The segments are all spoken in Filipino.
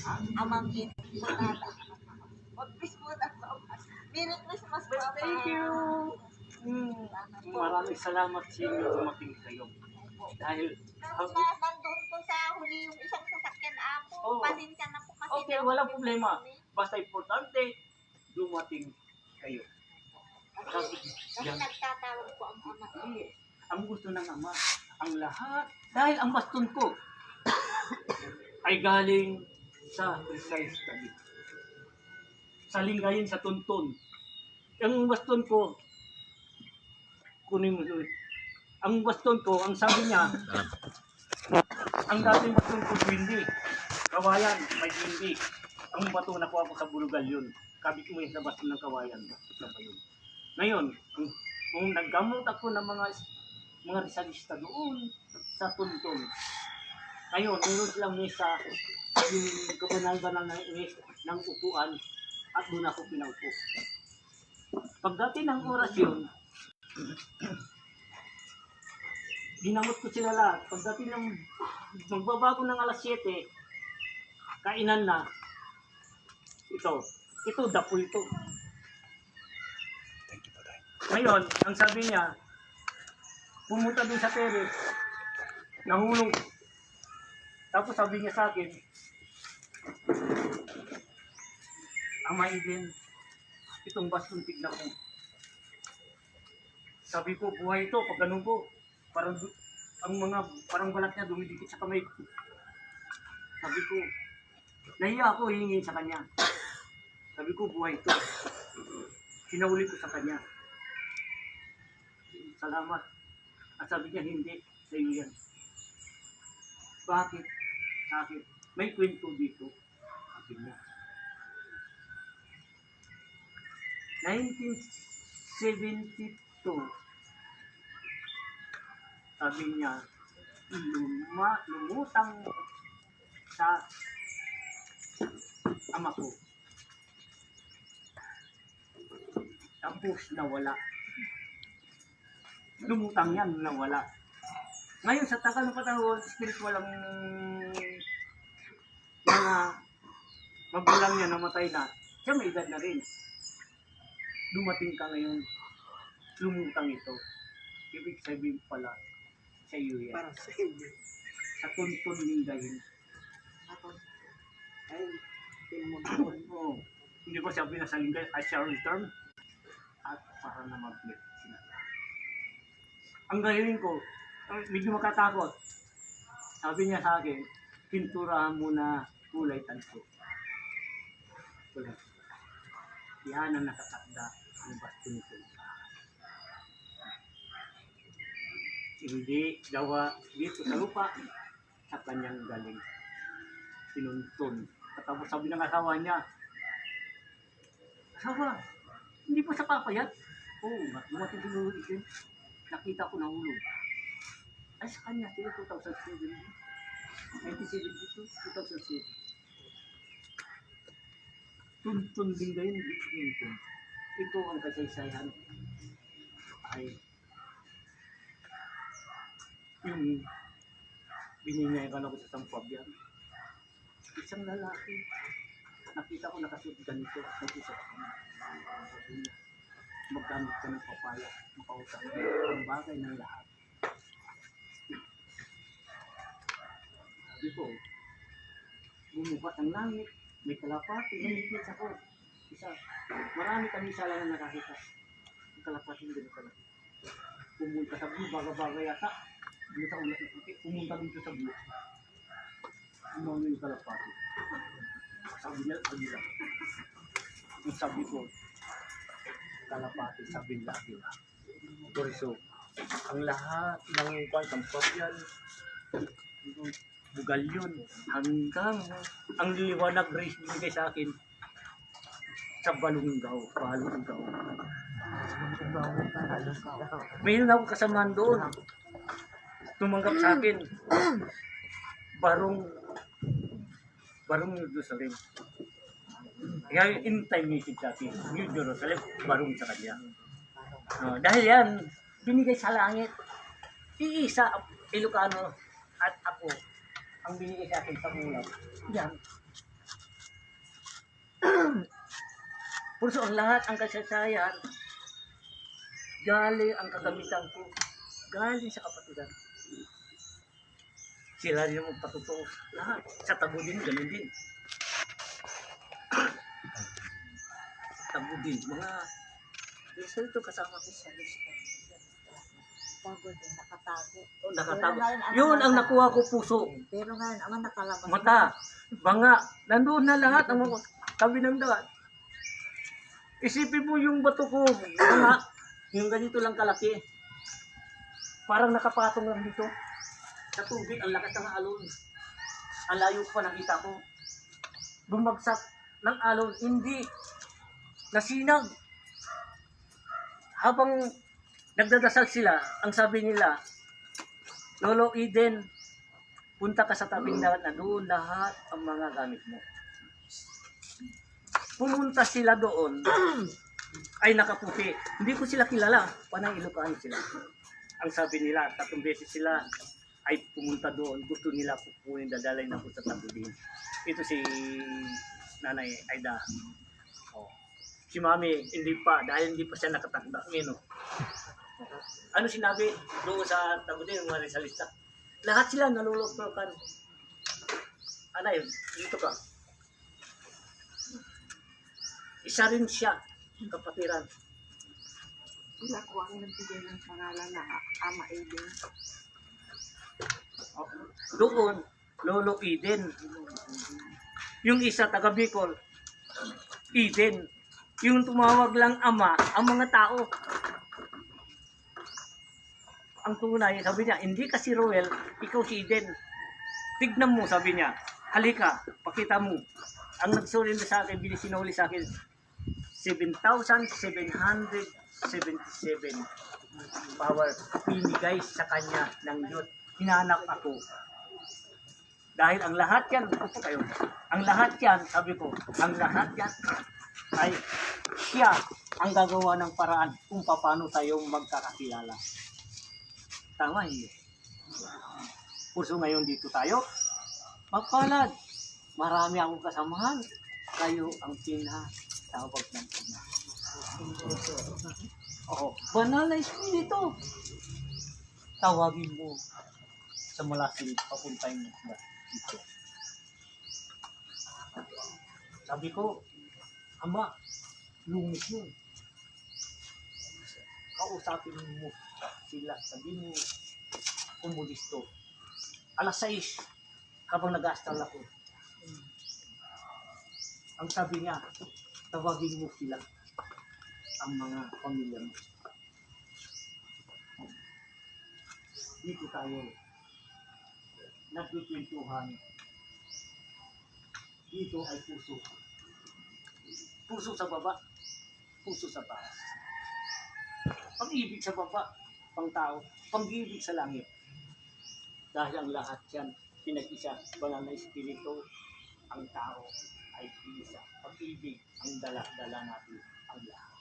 Amang Sonata. Mag-wish muna po. Merry Christmas po. Thank you. Maraming salamat sa inyo dumating kayo. Dahil Nandun po sa huli yung isang sasakyan ako. Oo. Pasensya na po kasi. okay, walang problema. Basta importante, dumating kayo. Kasi nagtatawag po ang ama. Eh, ang gusto ng ama, ang lahat, dahil ang baston ko ay galing sa Precise Study. Sa Lingayen, sa Tuntun. Ang baston ko, kunin mo doon. Ang baston ko, ang sabi niya, ang dating baston ko, hindi. Kawayan, may hindi. Ang bato nakuha ko sa Bulugal yun. Kabit mo yung sa baston ng kawayan. Ito pa yun. Ngayon, kung naggamot ako ng mga risalista doon sa Tuntun. Ngayon, meron silang mesa, yung kabanal-banal ng upuan, at doon ako pinaupo. Pagdating ng oras yun, ginamot ko sila lahat. Pagdating ng magbabago ng alas 7, kainan na. Ito, dapo ito. Ngayon, ang sabi niya, pumunta din sa terrace, nahulog. Tapos sabi niya sa akin, Ama Eden, itong baston tignan ko. Sabi ko, buhay ito, pag ganun ko, parang balat niya dumidikit sa kamay ko. Sabi ko, nahiya ako hihingin sa kanya. Sabi ko, buhay ito. Sinahuli ko sa kanya. Salamat. At sabi niya, hindi, sa iyo yan. Bakit? Sa akin, may kwento dito. Sabi niya. 1972, sabi niya, lumutang sa ama ko. Tapos nawala. Lumutang yan, nawala. Ngayon sa tagal ng panahon, spiritual ang mga magulang niya namatay na. Siya may edad na rin. Dumating ka ngayon, lumutang ito. Ibig sabihin pala, sa iyo yan. Para sa inyo. Sa Tuntun Lingayen. Ay, pinmunton. Oo. Hindi ko sabi na sa Lingayen, I shall return. At para na mag-meet sila. Ang gayunin ko, medyo makatakot. Sabi niya sa akin, pinturahan mo na kulay tanso. Kulay. Yan ang nakatakda ang baston ko. Hindi dawa dito sa lupa sa kanyang galing. Sinuntun. Tapos sabi ng asawa niya, asawa, hindi pa sa papayat? Oo, dumating siguro ito. Nakita ko nahulog. Ay sa kanya, sila 2007. 1972, 2007. Tuntun din gayon, dito. Ito ang kasaysayan ay yung bininyayakan ako sa Sampabyan. Isang lalaki, nakita ko nakasuot ganito, nag-usap ko na. Maggamit ka ng papaya, makausap ko. Ang bagay ng lahat. Sabi ko, bumukas ang langit, may kalapati, may higit ako. Isa, marami kami isa lang na nakakita. Ang kalapati hindi na kalapati. Pumunta sa blue, baga-baga yata. Dito sa ulat ng puti, pumunta dito sa blue. Umano yung kalapati. Sabi niya, agila. Ang sabi ko, kalapati, sabi niya, agila. So, ang lahat ng Sampabyan, Bugalyon, hanggang ang liwanag race binigay sa akin sa Balungaw. Mayroon ako kasamaan doon. Tumanggap sa akin. Barong Jerusalem. Kaya in time message sa akin, New Jerusalem, barong sa kanya. Dahil yan, binigay sa langit. Iisa, Ilocano at ako, ang binigay sa akin sa ulam. Yan. Purso ang lahat ang kasaysayan, galing ang kagamitan ko, galing sa kapatiran. Sila rin ang magpatutuos. Lahat. Sa tabo din, ganun din. Tabo din. Mga, isa ito kasama ko sa lista. Tago din, nakatago. Oh, nakatago. Pero ngayon, Yun ang nakuha ko puso. Pero ngayon, ama nakalabas. Mata, banga, nandoon na lahat ang mga tabi ng daan. Isipin mo yung bato ko, banga, yung ganito lang kalaki. Parang nakapatong lang dito. Sa tubig, ang lakas ng alon. Ang layo pa nakita ko. Bumagsak ng alon, hindi nasinag. Habang nagdadasal sila, ang sabi nila, Lolo Eden, punta ka sa tabing dagat na doon lahat ang mga gamit mo. Pumunta sila doon, ay nakaputi. Hindi ko sila kilala, panay Ilocano sila. Ang sabi nila, 3 beses sila ay pumunta doon. Gusto nila kukunin, dadalay na po sa tabudin. Ito si Nanay Aida. Oh. Si Mami, hindi pa, dahil hindi pa siya nakatanda. Ano? Ano sinabi doon sa tabudin, mga Rizalista? Lahat sila nalulokrokan. Anay, dito ka. Isa rin siya, kapatiran. Sila ko ang nagbigay ng pangalan na Ama Eden. Doon, Lolo Eden. Yung isa, taga Bicol, Eden. Yung tumawag lang ama, ang mga tao. Ang tunay, sabi niya, hindi ka si Roel, ikaw si Eden. Tignan mo, sabi niya. Halika, pakita mo. Ang nagsurrender sa akin, binisinuli sa akin, 7,777 power pinigay sa kanya ng Diyos. Hinanap ako. Dahil ang lahat yan, upo kayo, ang lahat yan, sabi ko, ang lahat yan ay siya ang gagawa ng paraan kung paano tayo magkakakilala. Tama hindi? Puso ngayon dito tayo, magpalad. Marami akong kasamahan. Kayo ang pinatawag ng Ama. Oo, banal na Espiritu. Tawagin mo sa malasin, papuntay mo dito. Sabi ko, Ama, lungis yun. Kausapin mo sila, sabi mo, kumulisto. Alas 6, habang nag-astal ako, ang sabi niya, tawagin mo sila, ang mga pamilya mo. Dito tayo, nagkikwentuhan. Dito ay puso. Puso sa baba, puso sa taas. Pag-ibig sa baba, pang tao, pag-ibig sa langit. Dahil ang lahat yan, pinag-isa, banal na Espiritu, ang tao ay isa. Pag-ibig ang dala-dala natin ang lahat.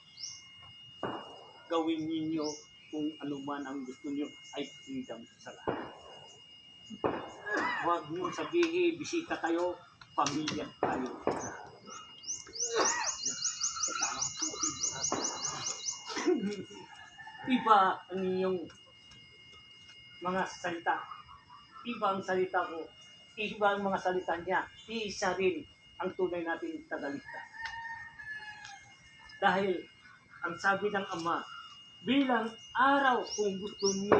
Gawin ninyo kung ano man ang gusto nyo ay freedom sa lahat. Huwag nyo sabihin, bisita kayo, pamilya tayo. Iba ang inyong mga salita. Iba ang salita ko. Iba ang mga salita niya. Isa rin ang tunay nating tagaligtas. Dahil ang sabi ng Ama, bilang araw kung gusto niyo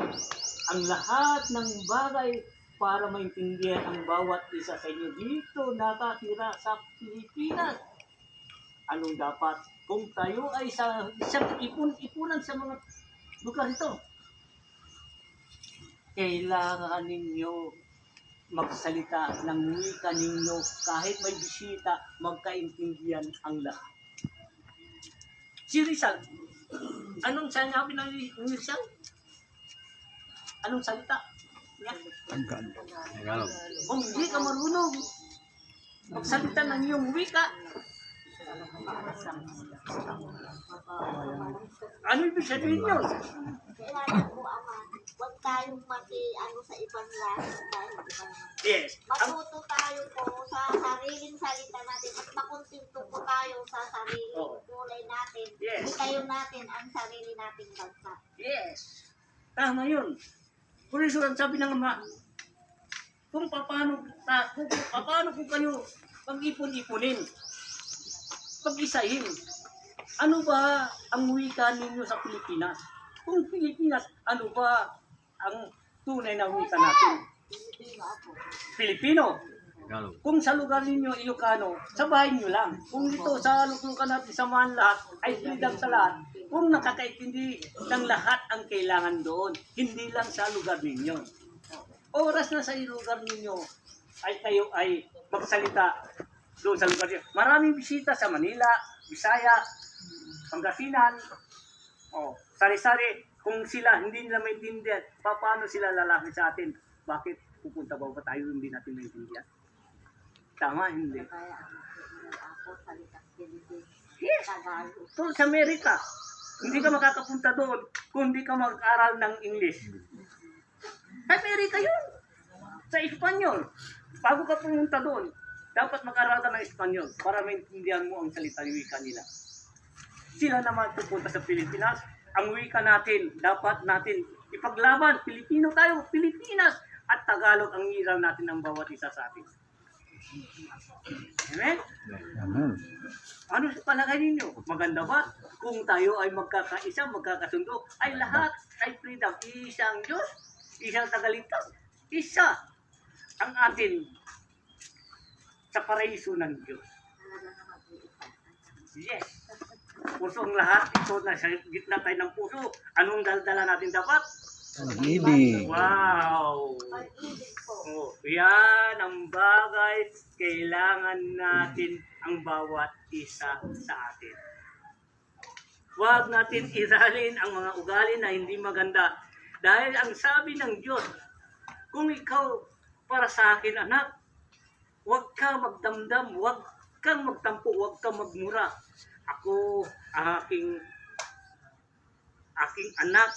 ang lahat ng bagay para maintindihan ang bawat isa sa inyo dito nakatira sa Pilipinas. Anong dapat kung tayo ay sa isang ipon-ipunan sa mga lugar ito? Kailangan ninyo magsalita ng wika ninyo kahit may bisita, magkaintindihan ang lahat. Si Rizal, anong sinabi ng Rizal? Anong salita niya? Tagalog. Kung hindi ka marunong magsalita ng iyong wika, ano ibig sabihin yun? Kailangan mo, ama, Huwag tayong ano sa ibang lahi dahil iba naman. Yes. Matuto tayo po sa sariling salita natin at makontinto po tayo sa sariling Oo. kulay natin. Yes. Itayo natin ang sarili nating bansa. Yes. Tama yun. Por eso ang sabi ng Ama, kung paano ko kayo pag-ipon-ipunin, pag-isahin. Ano ba ang wika ninyo sa Pilipinas? Kung Pilipinas, ano ba ang tunay na wika natin? Pilipino ako. Pilipino. Tagalog. Kung sa lugar ninyo, Ilocano, sa bahay nyo lang. Kung dito sa lugar natin, samahan lahat, ay freedom sa lahat. Kung nakakaintindi ng lahat ang kailangan doon, hindi lang sa lugar ninyo. Oras na sa lugar ninyo, ay kayo ay magsalita doon sa lugar ninyo. Maraming bisita sa Manila, Bisaya, Pangasinan, sari-sari. Kung sila hindi nila maintindihan, paano sila lalaki sa atin? Bakit pupunta ba tayo hindi natin maintindihan? Tama, hindi. Kaya ako salitang Pilipino. Yes. Tagalog. So, sa Amerika, hindi ka makakapunta doon kung hindi ka mag-aral ng English. Sa Amerika yun. Sa Espanyol. Bago ka pumunta doon, dapat mag-aral ka ng Espanyol para maintindihan mo ang salita ng wika nila. Sila naman pupunta sa Pilipinas. Ang wika natin, dapat natin ipaglaban. Pilipino tayo, Pilipinas. At Tagalog ang iral natin ng bawat isa sa atin. Amen? Amen. Ano sa palagay ninyo? Maganda ba? Kung tayo ay magkakaisa, magkakasundo, ay lahat ay freedom. Isang Diyos, isang tagaligtas, isa ang atin sa paraiso ng Diyos. Yes. Puso ang lahat, ito na sa gitna tayo ng puso. Anong daldala natin dapat? Pag-ibig. Wow! Pag-ibig po. Oh, yan ang bagay kailangan natin ang bawat isa sa atin. Huwag natin iralin ang mga ugali na hindi maganda. Dahil ang sabi ng Diyos, kung ikaw para sa akin anak, huwag ka magdamdam, huwag kang magtampo, huwag kang magmura. Ako, ang aking anak,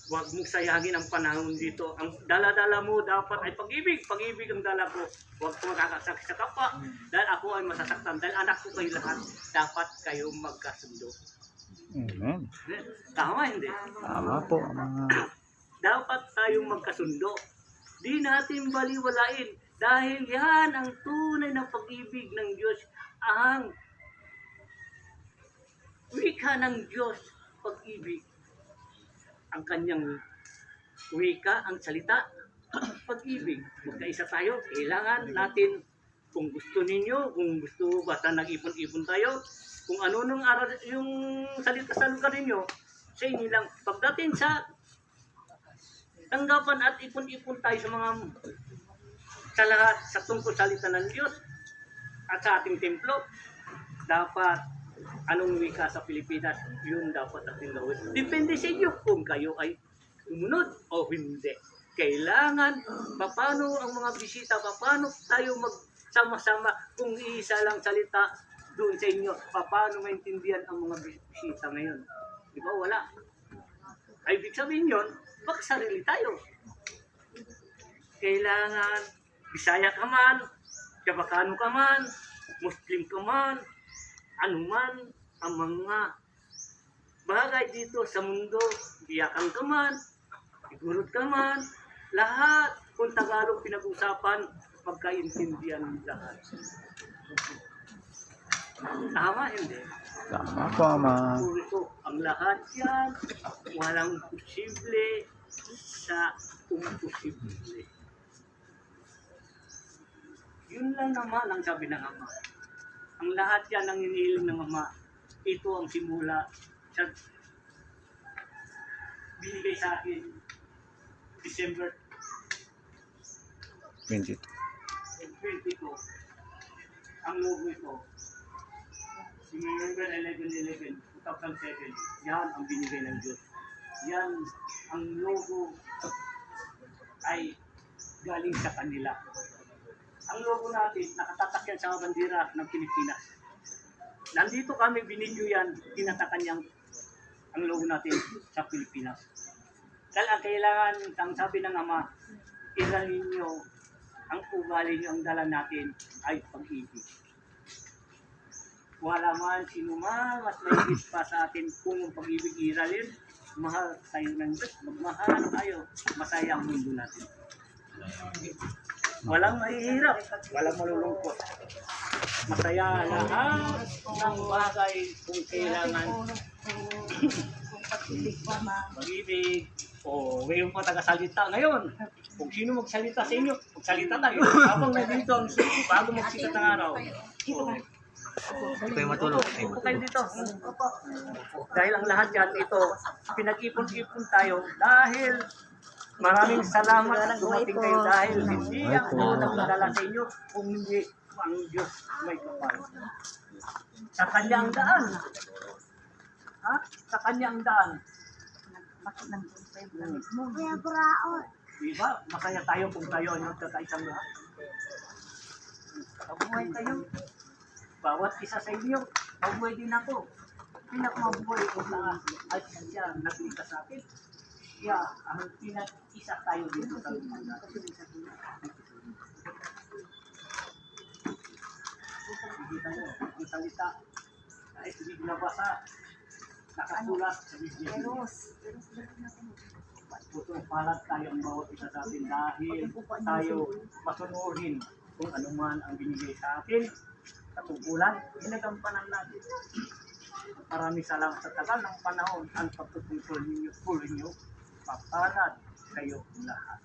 huwag mong sayangin ang panahon dito. Ang dala-dala mo dapat ay pag-ibig. Pag-ibig ang dala ko. Huwag ko makakasakit sa kapwa. Dahil ako ay masasaktan. Dahil anak ko kayo lahat. Dapat kayo magkasundo. Amen. Tama hindi? Tama po mga Dapat tayong magkasundo. Di natin baliwalain. Dahil yan ang tunay na pag-ibig ng Diyos. Ang wika ng Diyos, pag-ibig. Ang kanyang wika, ang salita, pag-ibig. Magkaisa tayo, kailangan natin, kung gusto ninyo, kung gusto basta nag-ipon-ipon tayo, kung ano nung aral, yung salita sa lugar ninyo, sa inyo lang. Pagdating sa tanggapan at ipon-ipon tayo sa lahat, sa tungkol salita ng Diyos, at sa ating templo, dapat anong wika sa Pilipinas, yun dapat natin gawin. Depende sa inyo kung kayo ay sumunod o hindi. Kailangan, paano ang mga bisita, paano tayo magsama-sama kung isa lang salita doon sa inyo, paano maintindihan ang mga bisita ngayon. Di ba? Wala. Ay, ibig sabihin yun, magsarili tayo. Kailangan, Bisaya ka man, Chabacano ka man, Muslim ka man, anuman ang mga bagay dito sa mundo, iyakan ka man, igurot ka man, lahat kung Tagalog pinag-usapan, magkaintindihan lahat. Tama, hindi? tama po mga Puro ang lahat yan, walang posible sa imposible. Yun lang naman ang sabi ng Ama. Ang lahat yan ang hinihiling ng Ama. Ito ang simula sa binigay sa akin December 22. 22. Ang logo ito. December 11/11, 2007. Yan ang binigay ng Diyos. Yan ang logo ay galing sa kanila. Ang logo natin, nakatatak yan sa bandera ng Pilipinas. Nandito kami, binidyo yan, tinatakan niyang ang logo natin sa Pilipinas. Dahil ang kailangan, ang sabi ng Ama, iralin nyo, ang ugali nyo, ang dala natin ay pag-ibig. Wala man, sino man, mas mahigit pa sa atin kung ang pag-ibig iralin, mahal tayo ng Diyos, magmahal tayo, masaya ang mundo natin. Walang mahihirap, walang malulungkot. Masaya lahat ng bagay kung kailangan pag-ibig. O, ngayon po tagasalita ngayon. Kung sino magsalita sa inyo, magsalita tayo. Habang nandito ang bago magsikat ng araw. Kayo matulog. Upo kayo dito. Dahil ang lahat yan ito, pinag-ipon-ipon tayo dahil maraming salamat na dumating kayo dahil hindi ang Diyos ang madala sa inyo kung hindi ang Diyos may kapal. Sa kanyang daan. Ha? Sa kanyang daan. Kuya Braon. Diba? Masaya tayo kung tayo ay magkakaisang lahat. Mabuhay kayo. Bawat isa sa inyo, mabuhay din ako. Pinakamabuhay ko na ay siya nagligtas sa akin. Siya ang pinag-isa tayo dito sa lupa. Kita mo, ang salita ay hindi nabasa, nakasulat sa Biblia. Putong palat tayo ang bawat isa sa atin dahil tayo masunurin kung ano man ang binigay sa atin. Katungkulan, ginagampanan natin. Maraming salamat sa tagal ng panahon ang pagtutungkol ninyo, papalad kayo lahat.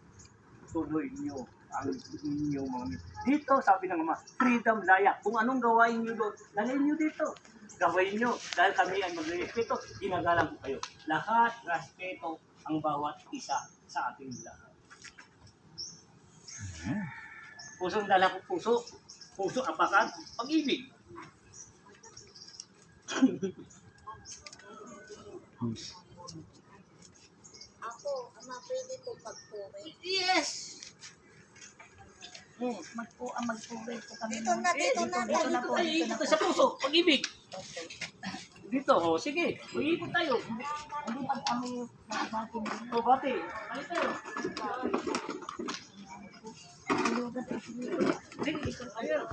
Tuloy niyo ang inyong mga dito, sabi ng Ama, freedom laya. Kung anong gawain niyo doon, lalagay niyo dito. Gawin niyo dahil kami ay magrespeto, ginagalang ko kayo. Lahat, respeto ang bawat isa sa ating lahat. Pusong dala ko puso, puso apakan, pag-ibig. Ako, Ama, pwede ko pagpuri. Yes! Magpuri po kami. Dito na, dito na. Dito na po, dito na Dito po. sa puso, pag-ibig. Dito, oh, sige, mag-ibig tayo. Hindi pag kami natin. O, bati, balik tayo. Lugat. Sige, ayun.